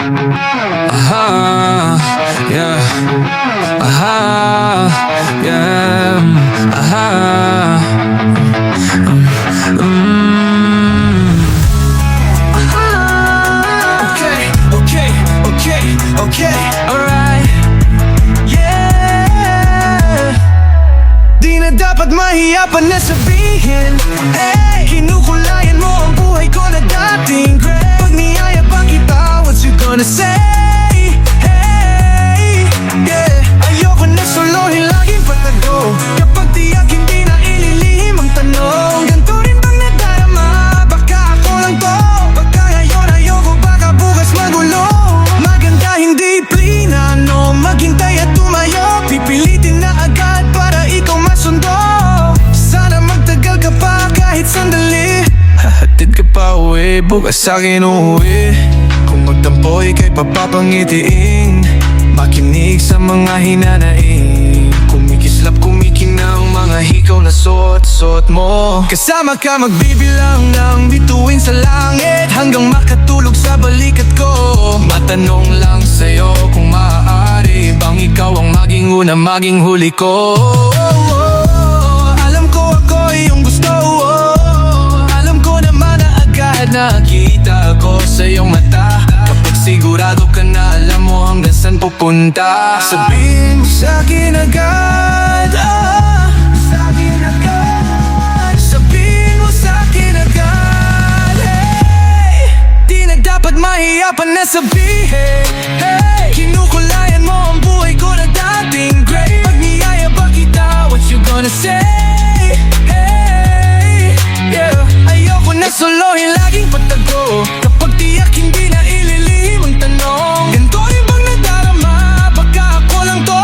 Aha, yeah. Aha, yeah. Aha. Okay, alright. Yeah. Di na dapat mahiyapan na sabihin, hey, kinukulayan mo ang buhay ko na dating great. Pag niyaya pa kita, what you gonna say? Hey, yeah. Ayoko na solohin, laging patago. Kapag tiyak hindi na ililihim ang tanong, ganito rin bang nadarama? Baka ako lang to. Baka ngayon ayoko, baka bukas magulo. Maganda hindi plinano, maghintay at tumayo. Pipilitin na agad para ikaw masundo. Sana magtagal ka pa kahit sandali. Hahatid ka pa uwi, bukas sa'kin uuwi. Kung magtampo ika'y papapangitiin. Makinig sa mga hinanaing. Kumikislap, kumikinang mga hikaw na suot-suot mo. Kasama ka magbibilang ng bituin sa langit, hanggang makatulog sa balikat ko. Matanong lang sa'yo kung maaari bang ikaw ang maging una, maging huli ko. Alam ko ako yung gusto. Alam ko naman na agad nakita ko sa iyong mata. Kapag sigurado ka na alam mo hanggang saan pupunta, sabihin mo sa'kin agad. Sa'kin agad. Sabihin mo sa'kin agad. Hey, di na dapat mahiyapan na sabihin, hey, kinukulayan mo ang buhay ko na dating great. Pag niyaya ba kita, what you gonna say? Hey, yeah. Ayoko na solohin, laging patago. Kapag tiyak hindi na ililihim ang tanong, ganito rin bang nadarama? Baka ako lang to.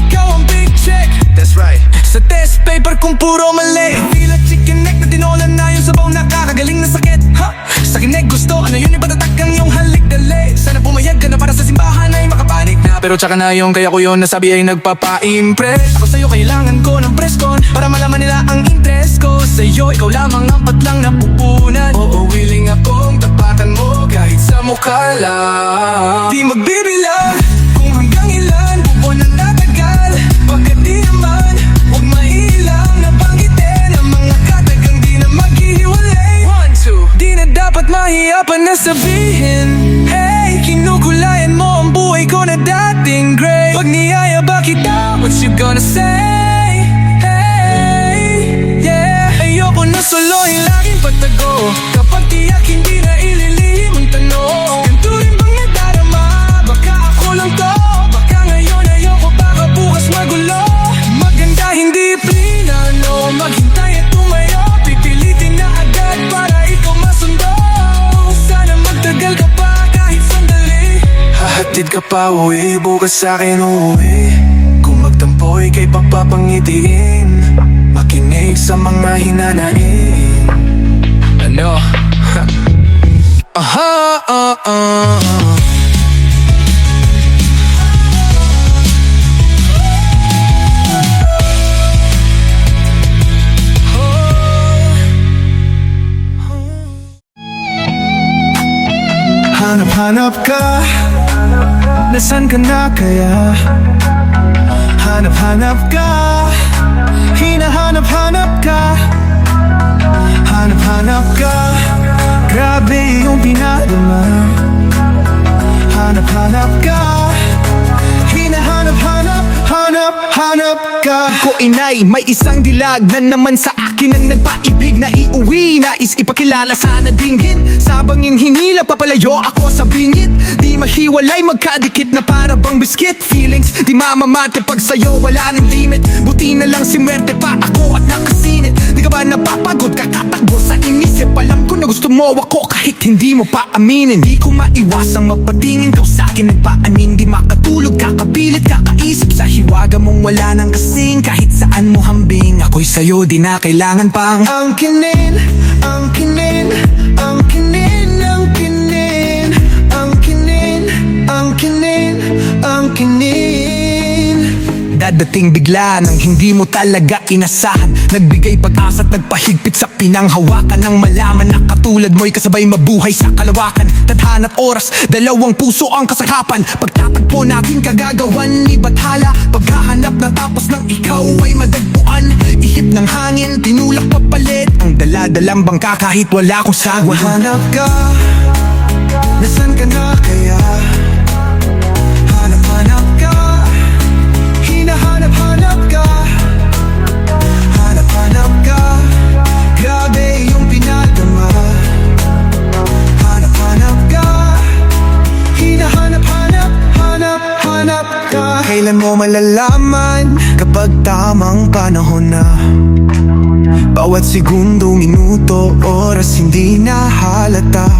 Ikaw ang big check. That's right. Sa test paper kung puro mali, feel like chicken neck na tinolan na yung sabaw, nakakagaling na sakit. Sa kinig gusto, ano yun, ipatatak ang yung halik dali. Sana pumayag ka na para sa simbahan ay makapanik na. Pero tsaka na yung kaya ko yun nasabi ay nagpapa-impress. Ako sa'yo kailangan ko ng preskon para malaman nila ang interest ko sa'yo. Ikaw lamang ang patlang napupunan. Oo, willing akong tapatan mo kahit sa mukha lang. Di magbibilang kung hanggang ilan buwan na natagal. Pagkat di naman, huwag mailang nabanggitin ang mga katagang di na maghihiwalay. 1, 2. Di na dapat mahiyapan na sabihin, hey, kinukulayan mo ang buhay ko na dating great. Pag niyaya ba kita, what you gonna say? Hey, yeah. Ayoko na solohin, laging patago. Kapag tiyak hindi na ililihim ang tanong, ganito rin bang nadarama? Baka ako lang to. Baka ngayon ayoko, baka bukas magulo. Maganda hindi plinano, maghintay at tumayo. Pipilitin na agad para ikaw masundo. Sana magtagal ka pa kahit sandali. Hahatid ka pa uwi, bukas sa'kin uuwi. Kung magtampo ika'y papapangitiin. Makinig sa mga hinanaing. Ano? Aha, hanap-hanap ka, nasan ka na kaya? Hanap-hanap ka, hinahanap-hanap ka. Hanap-hanap ka, grabe yung pinadama. Hanap-hanap ka, hinahanap-hanap, hanap-hanap ka. Ko inay, may isang dilag na naman sa akin ang nagpaibig na iuwi. Nais ipakilala sana dinggin, sabang yung hinila papalayo ako sa bingit. Di mahiwalay magkadikit na para bang biskit. Feelings di mamamate pag sa'yo wala ng limit. Buti na lang si Muerte pa ako at nakasinit. Di ka ba napapagod kakatakbo sa inisip? Alam ko na gusto mo ako kahit hindi mo pa aminin. Di ko maiwasang mapatingin kau sa'kin nagpaanin. Di makatulog kakapilit kakaisip sa hiwaga mong wala nang kasing. Kahit saan mo hambing ako'y sa'yo di na kailangan pang angkinin, angkinin, angkinin, angkinin, angkinin, angkinin, angkinin. dadating bigla nang hindi mo talaga inasahan. Nagbigay pag-asa at nagpahigpit sa pinanghawakan ng malaman na katulad mo'y kasabay mabuhay sa kalawakan. Tadhana at oras, dalawang puso ang kasakapan. Pagtatagpo natin kagagawan ni Bathala. Paghahanap na tapos ng ikaw ay madagpuan. Ihip ng hangin, tinulak papalit ang daladalang bangka kahit wala kong sagwa. Hanap ka, nasan ka na kaya? Hanap-hanap ka, hinahanap-hanap ka. Hanap-hanap ka, grabe yung pinadama. Hanap-hanap ka, hinahanap-hanap, hanap-hanap ka. Kailan mo malalaman kapag tamang panahon na? Bawat segundo, minuto, oras hindi na halata.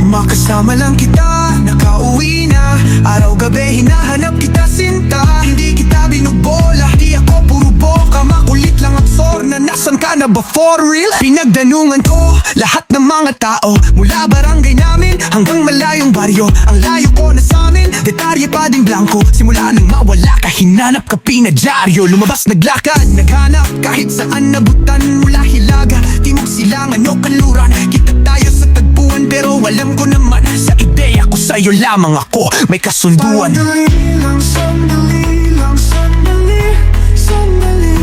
Makasama lang kita, nakauwi na. Araw-gabi hinahanap kita sinta. Hindi kita binugbola, di ako puro boka. Makulit lang aktor na nasan ka na ba for real? Pinagdanungan ko lahat ng mga tao, mula barangay namin hanggang malayong baryo. Ang layo ko na samin, detalye pa din blanco. Simula nang mawala ka, hinanap ka pinadyaryo. Lumabas naglakad, naghanap kahit saan nabutan. Mula Hilaga, Timog Silangan o Kanluran, kita tayo sa tagpuan. Pero alam ko naman, sa ideya ko sa'yo lamang ako may kasunduan. Sandali lang, sandali lang, sandali. Sandali,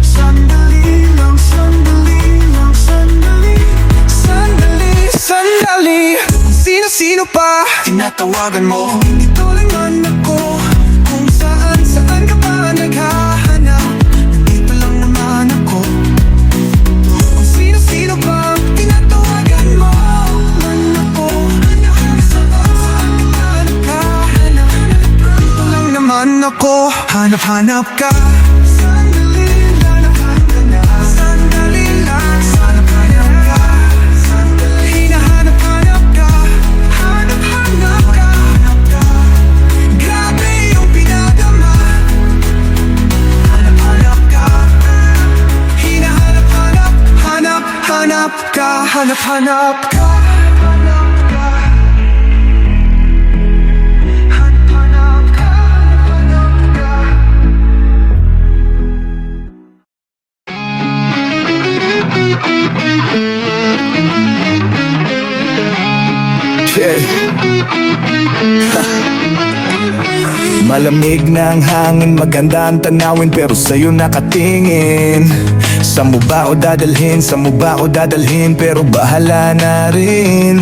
sandali lang, sandali lang, sandali. Sandali, sandali. Sino-sino pa tinatawagan mo? Ito lang man ako. Kung saan ka pa naghahanap, nandito lang naman ako. Kung sino-sino pa tinatawagan mo, man ako. Kung saan ka pa naghahanap, nandito lang naman ako. Hanap-hanap ka, sandali lang, sandali lang, hanap-hanap ka, sandali. Hinahanap-hanap ka, hanap-hanap ka. Grabe yung pinadama. Hanap-hanap ka, hinahanap-hanap, hanap-hanap ka, hanap-hanap ka. Malamig na ang hangin, maganda ang tanawin, pero sa'yo nakatingin. Saan mo ba ako dadalhin? Saan mo ba ako dadalhin? Pero bahala na rin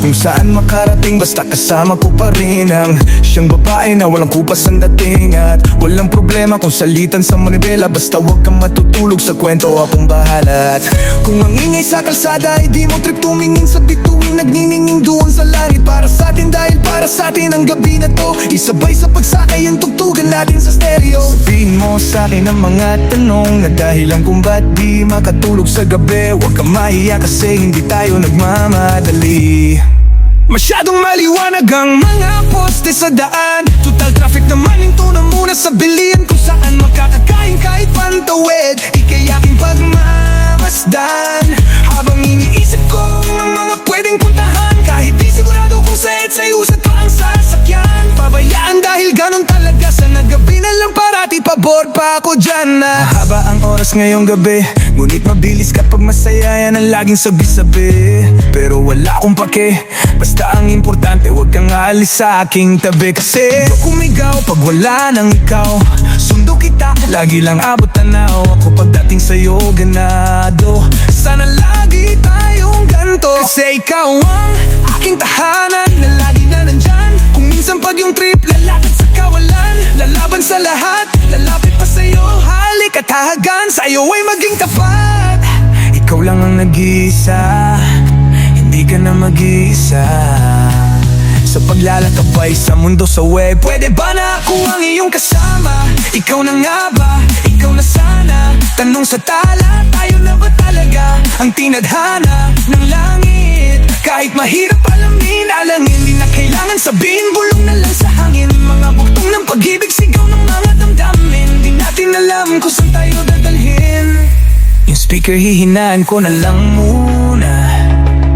kung saan makarating, basta kasama ko pa rin ang siyang babae na walang kupas ang dating. At walang problema kung salitan sa manibela, basta huwag kang matutulog sa kwento, akong bahala. At kung ang ingay sa kalsada ay di mo trip tumingin sa bituin, nagnininging doon sa langit para sa atin, dahil para sa atin ang gabi na to. Isabay sa pagsakay ang tugtugan natin sa stereo. Sabihin mo sa akin ang mga tanong na dahilan kung ba't di makatulog sa gabi. Huwag kang mahiya kasi hindi tayo nagmamadali. Masyadong maliwanag ang mga poste sa daan. Total traffic naman, hinto na muna sa bilian kung saan makakakain kahit pantawid. Ika'y aking pagmamasdan habang iniisip ko ang mga pwedeng puntahan. Kahit di sigurado kung sa EDSA usad pa ang sasakyan. Pabayaan dahil ganun talaga, sa nagabi na lang parati pabor pa ako dyan na. Mahaba ang oras ngayong gabi, ngunit mabilis kapag masaya, yan ang laging sabi-sabi. Pero wala akong pake, basta ang importante huwag kang aalis sa aking tabi. Kasi huwag kumigaw pag wala nang ikaw, sundo kita, lagi lang abot tanaw. Ako pagdating sa'yo ganado, sana lagi tayong ganto. Kasi ikaw ang aking tahanan na lagi na nandyan. Kung minsan pag yung trip lalakad sa kawalan, lalaban sa lahat, lalapit pa sa'yo, halik at hahagan, sa'yo ay maging tapat. Ikaw lang ang nag-iisa, hindi ka na mag-iisa. Sa paglalakabay sa mundo sa web, pwede ba na ako ang iyong kasama? Ikaw na nga ba? Ikaw na sana. Tanong sa tala, tayo na ba talaga ang tinadhana ng langit? Kahit mahirap alamin, alangin, di na kailangan sabihin, bulong na lang sa hangin. Mga buktong ng pag-ibig, sigaw ng mga damdamin. Di natin alam kung saan tayo dadalhin. Yung speaker hihinaan ko na lang muna,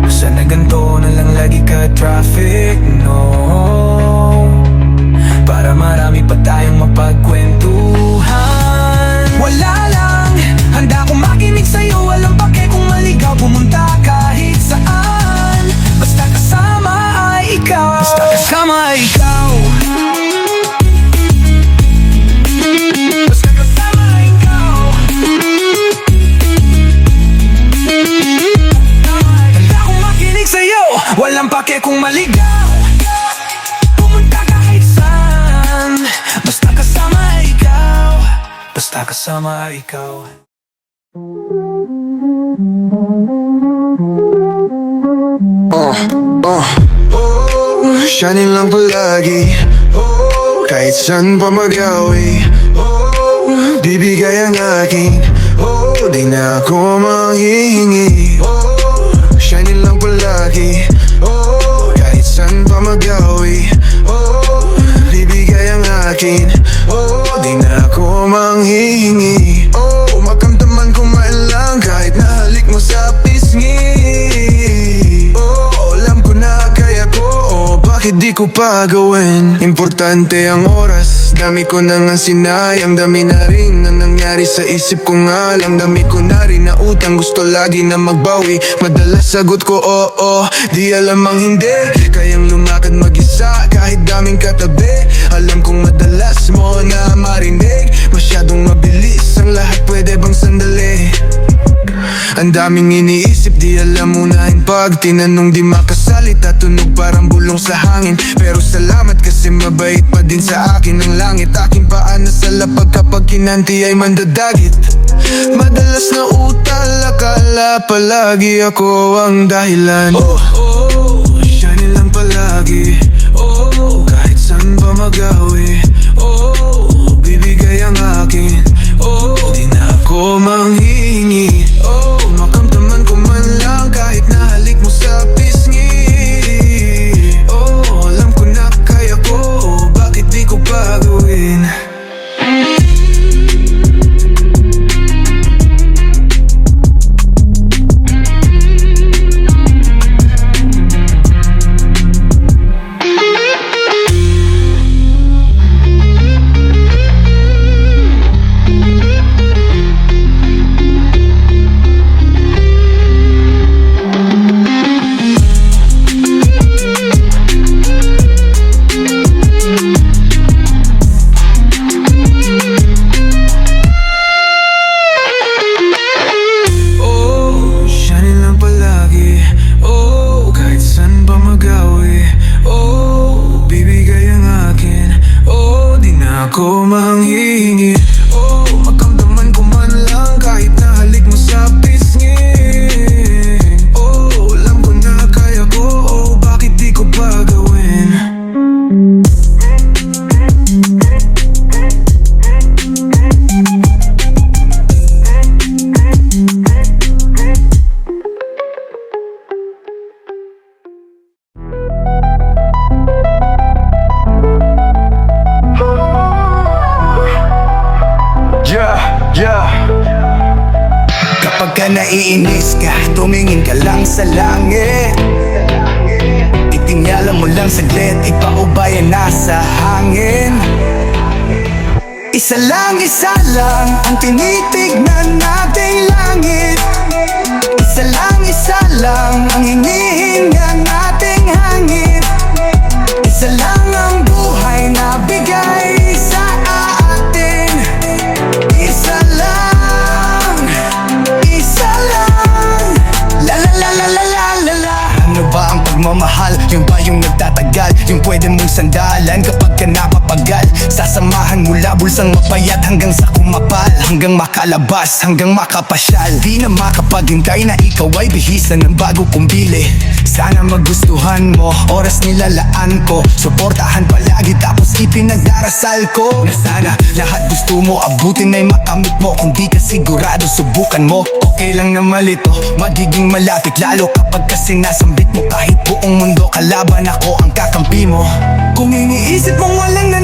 sana ganito na lang lagi ka traffic, no? Para marami pa tayong mapagkwento. basta kasama ikaw. Shining lang palagi, kahit saan pa mag-away. Bibigay ang akin, di na ako manghihingi. Shining lang palagi, kahit saan pa mag-away. Bibigay ang akin, di na ako manghihingi. Makamdaman ko man lang kahit nahalik mo sa pisngi. Alam ko na kaya ko, bakit di ko pa gawin? Importante ang oras, dami ko na nga sinayang. Dami na rin na nangyari sa isip ko nga lang. Dami ko na rin na utang, gusto lagi na magbawi. Madalas sagot ko oo, di alam ang hindi. Kayang lumakad mag-isa kahit daming katabi. Alam kong madalas mo na marinig, masyadong mabilis ang lahat, pwede bang sandali? Ang daming iniisip, di alam unahin. Pag tinanong di makasalita, tunog parang bulong sa hangin. Pero salamat kasi mabait pa din sa akin ang langit. Aking paan na sa lapag kapag kinanti ay mandadagit. Madalas na utal, akala palagi ako ang dahilan. Shining lang palagi, kahit saan pa mag-away. Bibigay ang akin, di na ako manghihingi. Makamdaman ko man lang kahit nahalik mo sa pisngi. Alam ko na kaya ko, bakit di ko pa gawin? Ako manghihingi, makamdaman ko man lang kahit nahalik mo sa pisngi. Alam ko na kaya ko, bakit di ko pa gawin? Kapag ka naiinis ka, tumingin ka lang sa langit. Itingala mo lang saglit, ipaubaya na sa hangin. Isa lang ang tinitignan nating langit. Isa lang ang hinihinga nating hangin. Isa lang ang buhay na bigay sa atin. Isa lang, la la la la la la la la. Ano ba ang pagmamahal? Yung ba yung nagtatagal? Yung pwede mong sandalan kapag ka napapagal. Sasamahan mula bulsang mapayat hanggang sa kumapal, hanggang makalabas, hanggang makapasyal. Di na makapaghintay na ikaw ay bihisan ng bago kong bili. Sana magustuhan mo, oras nilalaan ko. Suportahan palagi tapos ipinagdarasal ko na sana lahat gusto mo abutin ay makamit mo. Kung di ka sigurado, subukan mo. Okay lang na malito, magiging malapit lalo kapag kasi nasambit mo. Kahit buong mundo kalaban, ako ang kakampi mo. Kung iniisip mong walang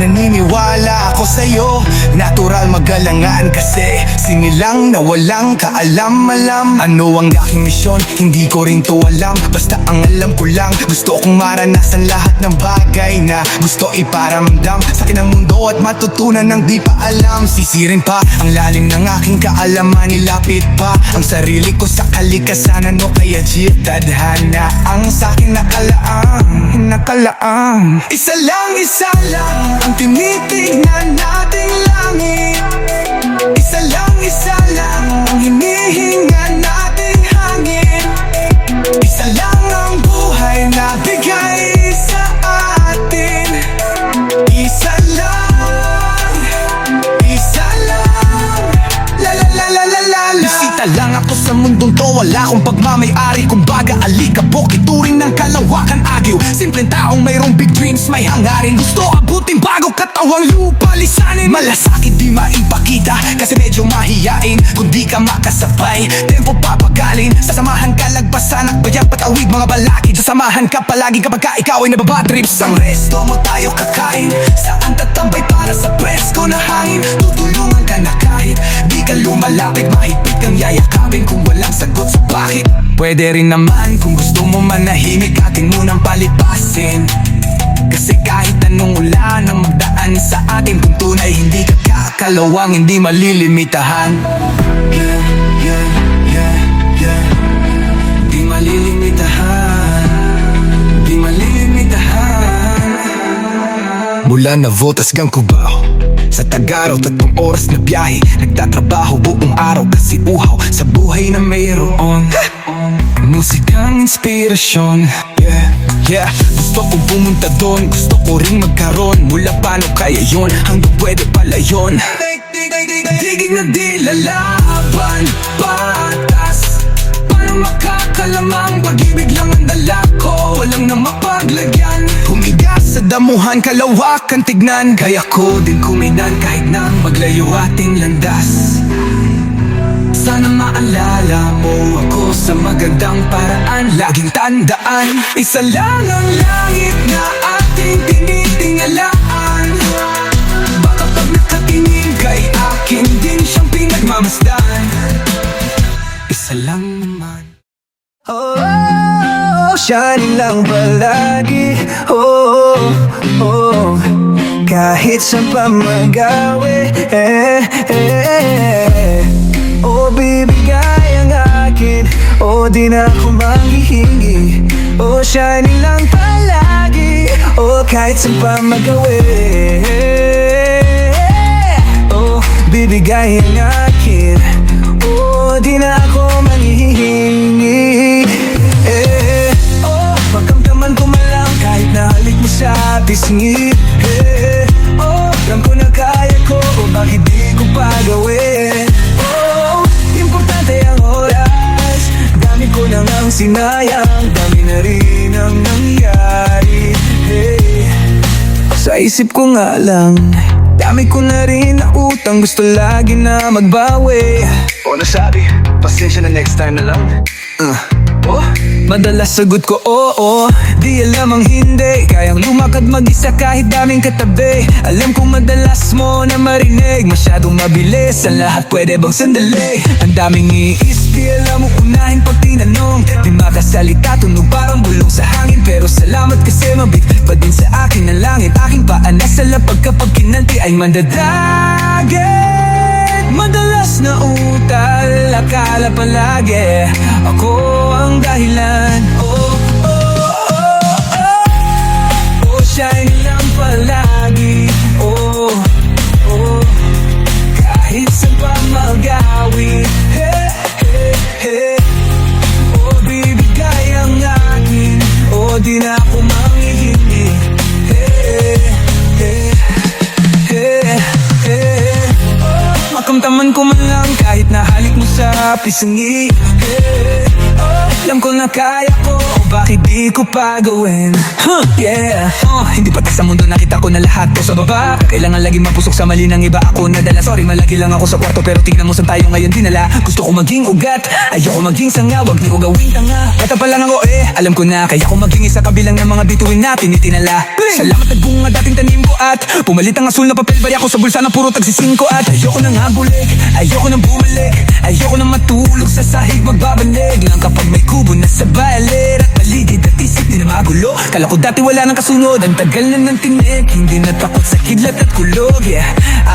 naniniwala ako sa'yo. Natural magalangan kasi sinilang na walang kaalam-alam. Ano ang aking misyon? Hindi ko rin to alam. Basta ang alam ko lang, gusto kong maranasan lahat ng bagay na gusto iparamdam sa akin ang mundo at matutunan ng di pa alam. Sisirin pa ang lalim ng aking kaalaman, nilapit pa ang sarili ko sa kalikasanan. O kaya tadhana ang sa'kin nakalaang. Isa lang ang tinitignan nating langit. Isa lang ang hinihinga nating hangin. Isa lang ang buhay na bigay sa atin. Isa lang wala akong pagmamayari. Kumbaga alikabok, ituring ng kalawakan agyo. Simpleng taong mayroong big dreams, may hangarin. Gusto abutin bago katawang lupa lisanin. Malasakit di maipakita kasi medyo mahiyain. Kung di ka makasabay, tempo papagalin. Sasamahan ka lagpasan at bayang patawid mga balakid. Sasamahan ka palagi kapag ka ikaw ay nababatrip. Sa resto mo tayo kakain, saan tatambay para sa presko na hangin. Tutulungan ka na kahit di ka lumalapit, mahigpit kang yayakapin kung walang sagot sa bakit. Pwede rin naman kung gusto mo manahimik, atin munang palipasin. Kasi kahit anong ulan ang magdaan sa atin, kung tunay hindi ka kakalawang, hindi malilimitahan. Yeah, yeah, yeah, yeah. Di malilimitahan, di malilimitahan. Mula na Votas gang Cubao, sa Tagaraw 3 oras na biyahe. Nagtatrabaho buong araw kasi uhaw sa buhay na mayroon. Musikang inspirasyon, yeah, yeah. Gusto ko pumunta doon, gusto ko ring magkaroon. Mula paano kaya yun, hanggang pwede pala yun. Digig na di lalaban, patas. Paano makakalamang pag-ibig lang ang dala ko, walang na mapaglagyan. Humiga sa damuhan, kalawakan tignan. Kaya ko din kuminan kahit nang maglayo ating landas. Sana maalala mo ako sa magandang paraan. Laging tandaan, isa lang ang langit na ating tinitingalaan. Baka pag nakatingin kay akin din siyang pinagmamasdan. Isa lang naman. Oh, shining lang palagi. Oh, oh, kahit sa pamagawi. Oh, bibigay ang akin. Oh, di na ako manghihingi. Oh, shining lang palagi. Oh, kahit sa pamagawi. Oh, bibigay ang akin. Oh, di na ako manghihingi. Oh, makamdaman ko man lang kahit nahalik mo sa pisngi. Oh, alam ko na kaya ko, bakit di ko pa gawin? Oh, importante ang oras, dami ko na ngang sinayang, dami na rin ang nangyari. Sa isip ko nga lang, dami ko na rin na utang, gusto lagi na magbawi. O nasabi, pasensya na next time na lang. Oh, madalas sagot ko oo, di alam ang hindi. Kayang lumakad mag-isa kahit daming katabi. Alam kong madalas mo na marinig, masyadong mabilis ang lahat, pwede bang sandali? Ang daming iis, di alam mo unahin pag tinanong. Di makasalita, tunog parang bulong sa hangin. Pero salamat kasi mabit pa din sa akin ang langit. Aking paan nasa lapag kapag kinanti ay mandadagit. Madalas na utal, akala palagi ako ang dahilan. Oh, oh, oh, oh. Oh, shine lang palagi. Oh, oh, kahit sa pamagawi. Hey, hey, hey. Oh, bibigay ang akin. Oh, di na ako manghihingi. Hey, hey, hey, hey. Makamtaman ko man lang kahit nahalik mo sa pisngi. Alam ko na kaya ko, bakit di ko pa gawin? Yeah, hindi pati sa mundo nakita ko na lahat ko sa baba. Kailangan laging mapusok sa mali ng iba, ako nadala. Sorry, malagi lang ako sa kwarto, pero tignan mo saan tayo ngayon dinala. Gusto ko maging ugat, ayoko maging sanga, wag niyo gawin tanga. Bata pa lang ako alam ko na kaya ko maging isa kabilang ng mga bituin natin itinala. Salamat nagbunga dating tanim ko at pumalit ang asul na papel, bari ako sa bulsa na puro tagsisingko. At ayoko nang habulik, ayoko nang bumalik, ayoko nang matulog sa sahig magbabanig lang kapag may kubo na sa baler at paligid at isip di na magulo. Kala ko dati wala nang kasunod, ang tagal na ng tinik, hindi na takot sa kidlat at kulog. Yeah,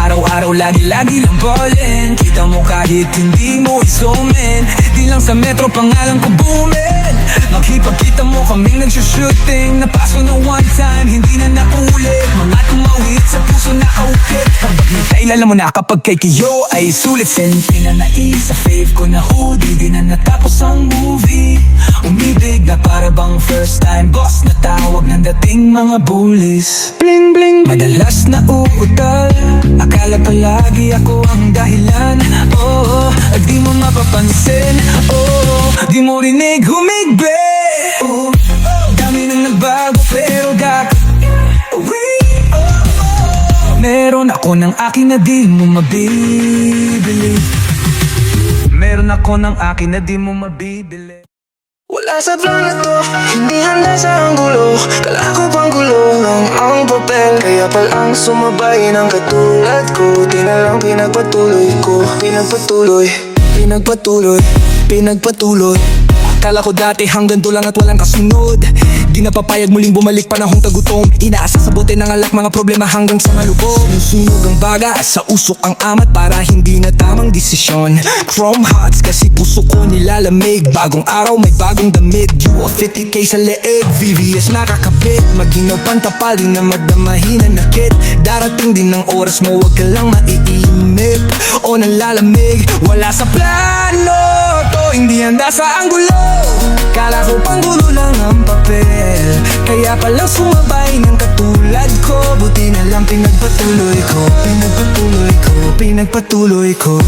araw-araw lagi-lagi lang ballin. Kita mo kahit hindi mo isumin, di lang sa metro pangalan ko booming. Makipagkita mo kaming nagsushooting, napaso na one time, hindi na naulit. Mga tumawid sa puso na kaukit. Kapag nagkailala mo na kapag kay Kiyo ay sulit. Senti na nais sa fave ko na hoodie, di na natapos ang movie. Umibig na para bang first time, boss na tawag na ang dating mga bullies. Bling bling, madalas na uutal. Akala palagi ako ang dahilan. Oo, at di mo mapapansin. Oo, di mo rinig humigbe. Oo, dami nang nagbago pero dapat meron ako ng akin na di mo mabibili. Meron ako ng akin na di mo mabibili. Wala sa plano to, hindi handa sa anggulo. Kala ko pang gulo lang ang papel. Kaya palang sumabay ng katulad ko. Di na lang pinagpatuloy ko. Pinagpatuloy. Kala ko dati hanggang dulang at walang kasunod. Di napapayag muling bumalik panahong tagutom. Inaasa sa bote ng alak mga problema hanggang sa malubog. Sinusunog ang baga sa usok ang amat para hindi na tamang desisyon. Chrome hearts kasi puso ko nilalamig. Bagong araw may bagong damit. Due of 50k sa leeg. VVS nakakabit. Maginaw pantapal din na magdamahin na nakit. Darating din ng oras mo wag ka lang maiinip o nalalamig. Wala sa plano to, hindi handa sa anggulo. Kala ko panggulo lang ang papel. Kaya palang sumabay ng katulad ko. Buti na lang pinagpatuloy ko. Pinagpatuloy ko.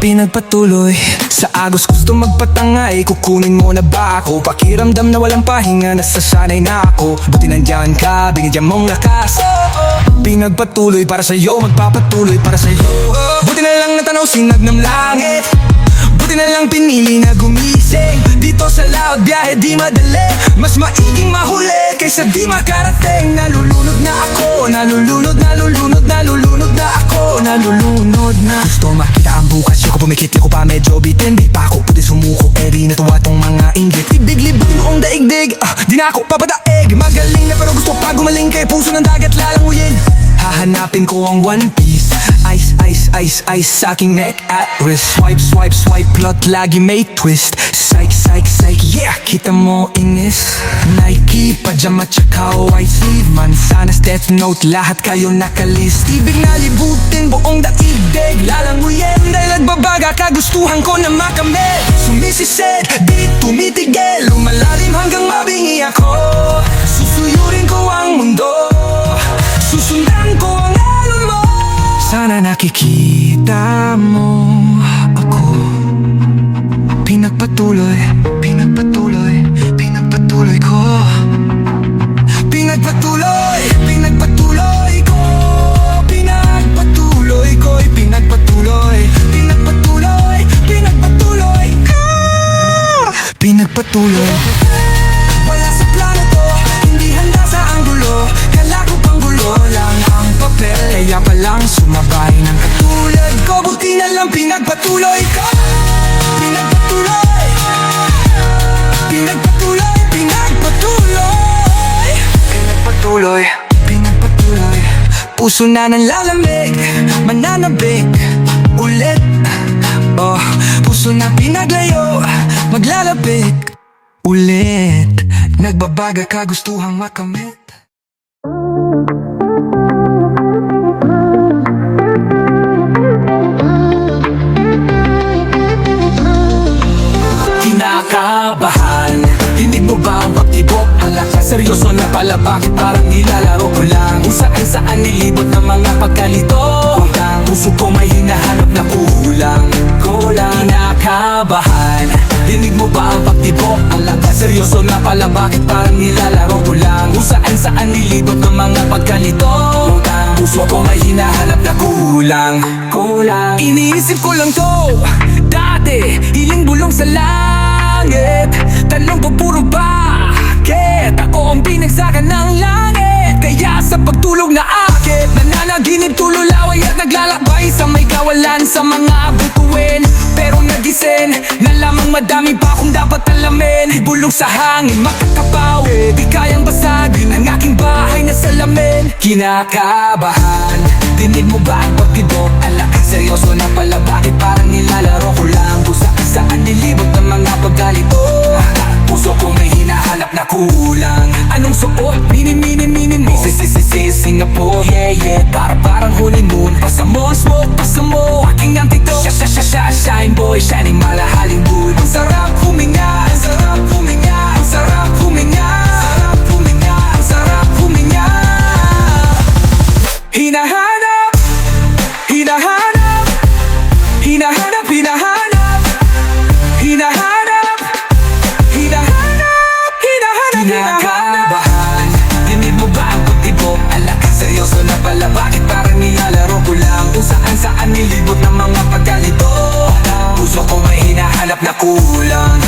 Pinagpatuloy. Sa agos gusto magpatangay, kukunin mo na ba ako? Pakiramdam na walang pahinga, nasasanay na ako. Buti nandyan ka, binigyan mong lakas. Pinagpatuloy para sa'yo, magpapatuloy para sa'yo. Buti na lang natanaw sinag ng langit. Buti na lang pinili na gumising. Dito sa laot biyahe di madali. Mas maiging mahuli kaysa di makarating. Nalulunod na ako, nalulunod na ako. Nalulunod na. Gusto makita ang bukas, yung ko pumikit, yung ko pa medyo bitin. Di pa ako pwede sumuko, eh di natuwa tong mga inggit. Ibig-libig noong daigdig, di na ako papadaig. Magaling na pero gusto pa gumaling, kaya puso ng dagat lalanguyin. Hahanapin ko ang One Piece. Ice, ice, ice, ice sa aking neck at wrist. Swipe, swipe, swipe, plot lagi may twist. Psych, psych, psych, yeah, kita mo inis. Nike, pajama, tsaka white sleeve. Mansanas, Death Note, lahat kayo nakalist. Ibig na libutin buong daigdig. Lalanguyin dahil nagbabaga, kagustuhan ko na makamit. Sumisisid, di tumitigil. Lumalalim hanggang mabingi ako. Susuyurin ko ang mundo. Susundan ko ang alon mo. Sana nakikita mo ako. Pinagpatuloy ko. Pinagpatuloy, ko. Pinagpatuloy. Wala sa plano to, hindi handa sa anggulo. Kala ko pang gulo lang ang papel. Kaya palang sumabay ng katulad ko. Buti na lang pinagpatuloy ko. Pinagpatuloy. Puso na nang lalamig, mananabik ulit. Oh, puso na pinaglayo, maglalapit ulit. Nagbabaga, kagustuhang makamit. Kinakabahan, hindi mo ba maktibok? Alaka seryoso na pala, bakit parang nilalaro ko lang? Kung saan nilibot ng mga pagkalito. Puso ko may hinahanap na kulang. Kinakabahan, dinig mo ba ang pagtibok? Alaka seryoso na pala, bakit parang nilalaro ko lang? Kung saan nilibot ng mga pagkalito. Puso ko may hinahanap na kulang. Iniisip ko lang to dati, hiling bulong sa langit. Tanong ko puro bakit ako ang binagsakan ng langit. Kaya sa pagtulog na akit, nananaginip tululaway at naglalakbay sa may kawalan sa mga butuin. Pero nagising na lamang madami pa akong dapat alamin. Bulong sa hangin, makakapaw, di kayang basagin ang aking bahay na salamin. Kinakabahan, dinig mo ba ang pagtibok? Alakang seryoso na pala, bakit parang nilalaro ko lang? Kung saan nilibot ng mga pagkalito. Puso ko may hinahanap na kulang. Anong suot? Mini mo. Sising nga po, yeah. Parang honeymoon. Pasa mo ang smoke, pasa mo aking antito. hinahanap, hinahanap, hinahanap, hinahanap, kinakabahan. Dinig mo ba ang pagtibo? Ala ka seryoso na pala, bakit parang nilalaro ko lang? Kung saan nilibot ng mga pagkalito. Puso ko may hinahanap na kulang.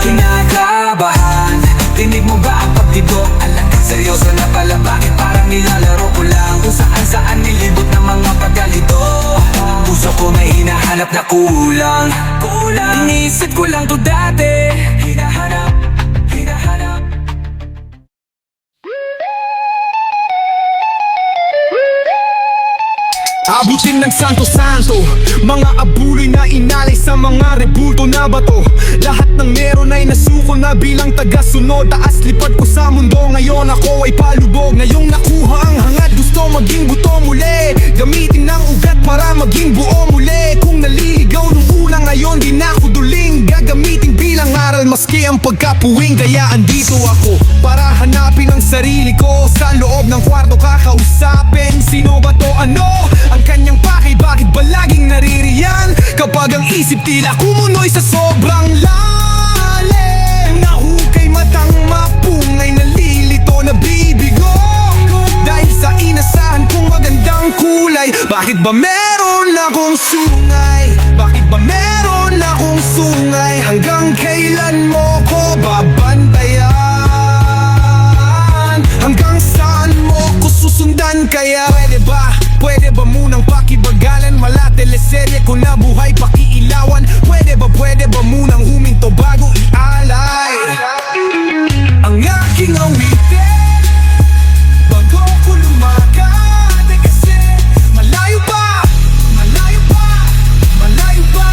Kinakabahan. Dinig mo ba ang pagtibo? Ala ka seryoso na pala, bakit parang nilalaro ko lang? Kung saan nilibot ng mga pagkalito. Puso ko may hinahanap na kulang. Inisip ko lang to dati. Hinahanap, hinahanap. Abutin ng santo-santo, mga abuloy na inalay sa mga rebulto na bato. Lahat ng meron ay nasuko na bilang tagasunod. Taas lipad ko sa mundo, ngayon ako ay palubog. Ngayong nakuha ang hangad, gusto maging buto muli. Gamitin ng ugat para maging buo muli. Kung naliligaw nung una, ngayon di na ako duling. Gagamitin bilang aral maski ang pagkapuwing. Kaya andito ako para hanapin ang sarili ko. Sa loob ng kwarto kakausapin, sino ba to, ano ang kanyang pakay, bakit ba laging naririyan? Kapag ang isip tila kumunoy sa sobrang lalim. Nahukay matang mapungay, nalilito, nabibigo. Dahil sa inasahan kong magandang kulay. Bakit ba meron akong sungay? Bakit ba meron akong sungay? Hanggang kailan mo ko babantayan? Hanggang saan mo ko susundan? Kaya pwede ba munang pakibagalan? Wala teleserye ko na buhay pakiilawan. Pwede ba munang huminto bago ialay ang aking awitin bago ko lumakad? Kasi malayo pa, malayo pa, malayo pa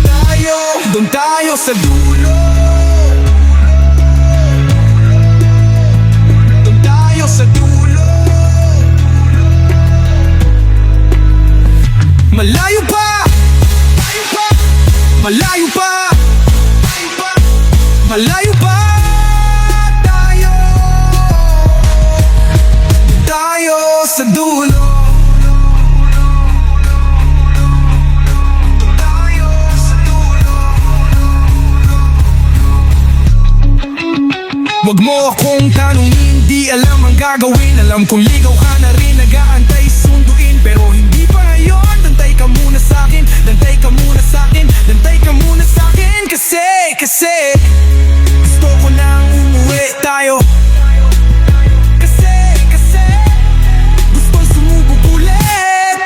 tayo. Doon tayo sa dulo. Doon tayo sa dulo. Malayo pa, malayo pa, malayo pa tayo. Tayo sa dulo. Tayo sa dulo. Wag mo akong tanungin, di alam ang gagawin. Alam kong ligaw ka na rin, nag-aantay sunduin. Pero hindi pa ngayon, dantay ka muna sa'kin. Dantay ka muna sa'kin, dantay ka muna sa'kin. Kasi gusto ko nang umuwi tayo. Kasi gustong sumubok ulit.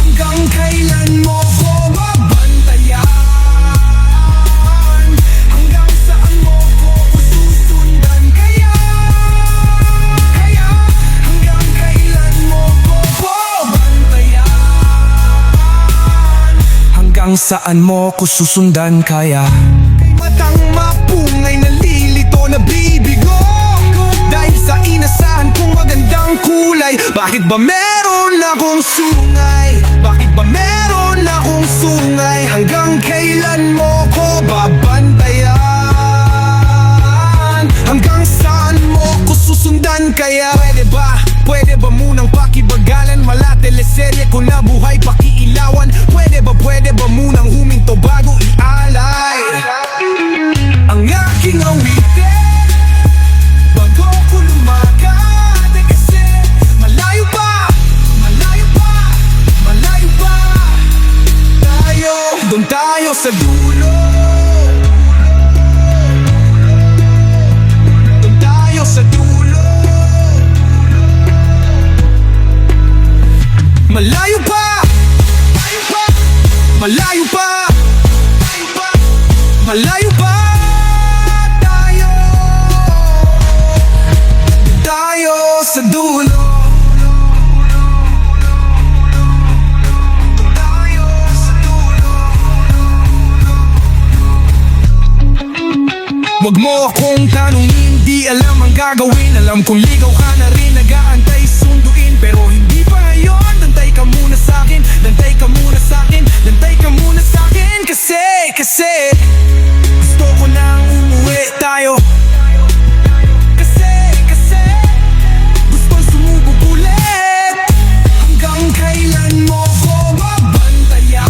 Hanggang kailan mo ko babantayan? Hanggang saan mo ko susundan? Kaya hanggang kailan mo ko babantayan? Hanggang saan mo ko susundan? Kaya kay matang mapungay, nalilito, nabibigo. Dahil sa inasahan kong magandang kulay. Bakit ba meron akong sungay? Bakit ba meron akong sungay? Hanggang kailan mo ko babantayan? Hanggang saan mo ko susundan? Kaya pwede ba munang pakibagalan? Wala teleserye ko na buhay pakiilawan. Pwede ba munang huminto bago ialay ang aking awitin bago ko lumakad? Kasi malayo pa, malayo pa, malayo pa tayo. Doon tayo sa dulo. Doon tayo sa dulo. Malayo pa, malayo pa, malayo pa tayo. Tayo sa dulo. Tayo sa dulo. Wag mo akong tanungin, di alam ang gagawin. Alam kong ligaw ka na rin, nag-aantay sunduin. Pero hindi pa ngayon, dantay ka muna sa'kin. Dantay ka muna sa'kin, dantay ka muna sa'kin. Kasi gusto ko nang umuwi tayo. Kasi gustong sumubok ulit. Hanggang kailan mo ko babantayan?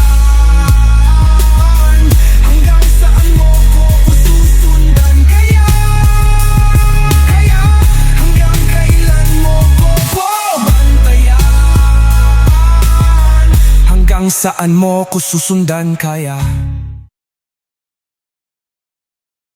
Hanggang saan mo ko susundan kaya